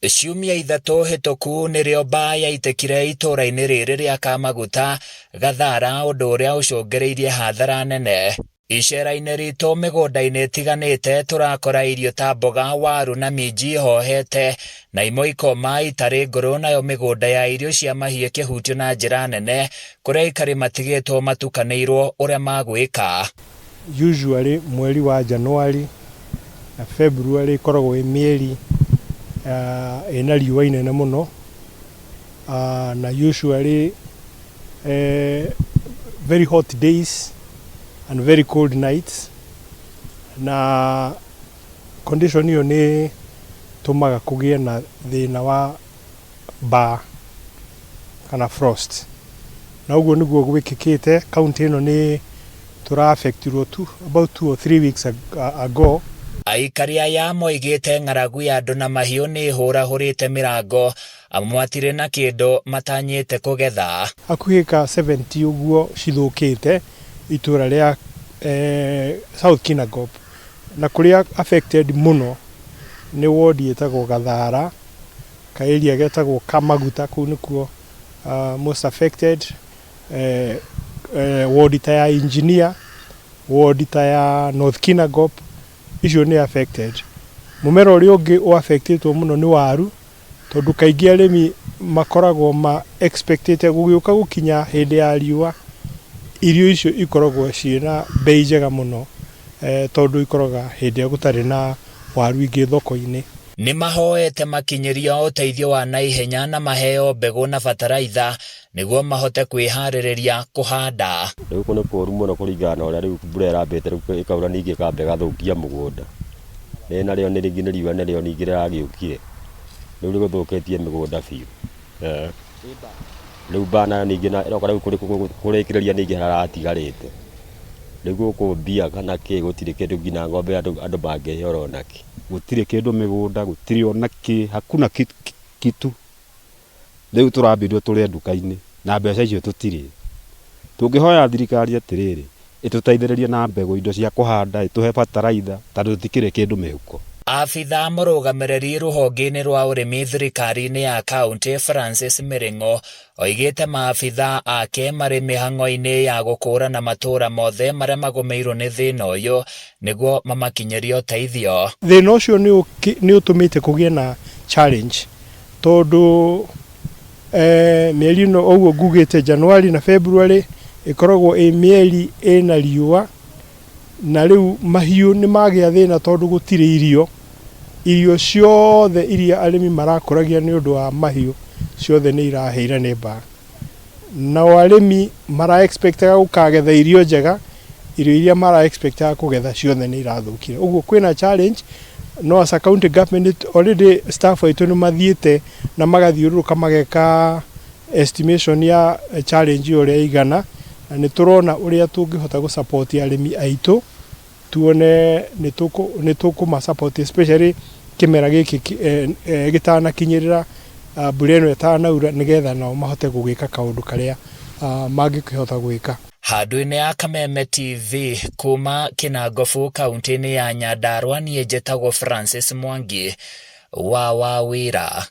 Ciumia ithatũ hĩtũku nĩrĩo mbaa yaitekire itũũra-inĩ rĩrĩ rĩa Kamaguta, Gathara, ũndũ ũrĩa ũcũngĩrĩirie hathara nene. Icera-inĩ ritũ mĩgũnda-inĩ ĩtiganĩte tũrakora irio ta mboga, waru na minji hohete, na imwe ikoma itarĩ ngũrũ, nayo mĩgũnda ya irio cia mahiũ ĩkĩhutio na njĩra nene, kũrĩa aikari matigĩtwo matukanĩirwo ũrĩa magwĩka. Usually mweri wa Januari na February ikoragwo ĩ mĩeri ĩna riũa inene mũno, na usually very hot days and very cold nights, na condition hiyo nĩ tũmaga kũgĩe na thĩna wa mbaa kana frost, na ũguo nĩguo gwĩkĩkĩte. County ĩno nĩ tũra-affectirwo about 2 or 3 weeks ago. Aikari aya moigĩte ng'aragu ya andũ na mahiũ nĩ hũrahũrĩte mĩrango, amwe matirĩ na kĩndũ matanyĩte kũgetha. Hakuhĩ ka 70 ũguo cithũkĩte itũũra rĩa South Kinangop, na kũrĩa affected mũno nĩ ward ĩtagwo Gathara, ka area getagwo Kamaguta, kũu nĩkuo most affected. Ward ta ya Engineer, ward ta ya North Kinangop, icio nĩ affected. Mũmera ũrĩa ũngĩ ũaffectĩtwo mũno nĩ waru, tondũ kaingĩ arĩmi makoragwo expectĩte gũgĩũka gũkinya hĩndĩ ya riũa, irio icio ikoragwo ciĩna bei njega mũno, tondũ ikoraga hĩndĩ ĩrĩa gũtarĩ na waru ingĩ thoko-inĩ. Nĩ mahoete makinyĩrio ũteithio wa naihenya na maheo mbegũ na bataraitha nĩguo mahote kwĩharĩrĩria kũhanda. Rĩu nĩ kũũru mũno kũringana na ũrĩa rĩu mbura ĩrambĩte rĩu ĩkaura ningĩ ĩkamba ĩgathũkia mũgũnda. Narĩo nĩ rĩngĩ nĩ riũa narĩo ningĩ rĩragĩũkire, rĩu rĩgũthũkĩtie mĩgũnda biũ. Rĩu mbaa nayo ningĩ ĩroka rĩu kũrĩkĩrĩria ningĩ haratigarĩte. Rĩu gũkũ mbia kana kĩ gũtirĩ kĩndũ nginya ng'ombe andũ mangĩheo onakĩ. Gũtirĩ kĩndũ mĩgũnda, gũtirĩ onakĩ, hakuna kitu. Rĩu tũrambĩrwo tũrĩ nduka-inĩ na mbeca icio tũtirĩ. Tũngĩhoya thirikari atĩrĩrĩ ĩtũteithĩrĩrie na mbegũ, indo cia kũhanda, ĩtũhe bataraitha, tondũ tũtikĩrĩ kĩndũ mĩhuko. Abitha mũrũgamĩrĩri rũhonge-inĩ rwa ũrĩmi thirikari-inĩ ya kaunti Francis Miring'o oigĩte maabitha ake marĩ mĩhang'o-inĩ ya gũkũũrana matũũra mothe marĩa magũmĩirwo nĩ thĩna ũyũ nĩguo mamakinyĩrie ũteithio. Thĩna ũcio nĩ ũtũmĩte kũgĩe na challenge, tondũ mĩeri ĩno ũguo ngugĩte Januari na February ĩkoragwo ĩ mĩeri ĩna riũa, na rĩu mahiũ nĩ magĩa thĩna tondũ gũtirĩ irio ciothe iria arĩmi marakũragia nĩ ũndũ wa mahiũ ciothe nĩ irahĩire nĩ mbaa. Nao arĩmi mara-expectaga gũkagetha irio njega, irio iria mara-expectaga kũgetha ciothe nĩ irathũkire. Ũguo kwĩna challenge, no as a county government already staff aitũ nĩ mathiĩte na magathiũrũrũka mageka estimation ya challenge ũrĩa igana, na nĩ tũrona ũrĩa tũngĩhota gũsupport arĩmi aitũ, tuone nĩ tũkũmasupport especially kĩmera gĩkĩ gĩtanakinyĩrĩra, mbura ĩno ĩtanaura, nĩgetha nao mahote gũgĩka kaũndũ karĩa mangĩkĩhota gwĩka. Handũ-inĩ ya Kameme TV kuma Kinangop kaunti-inĩ ya Nyandarua, niĩ njĩtagwo Francis Mwangi wa Wawira.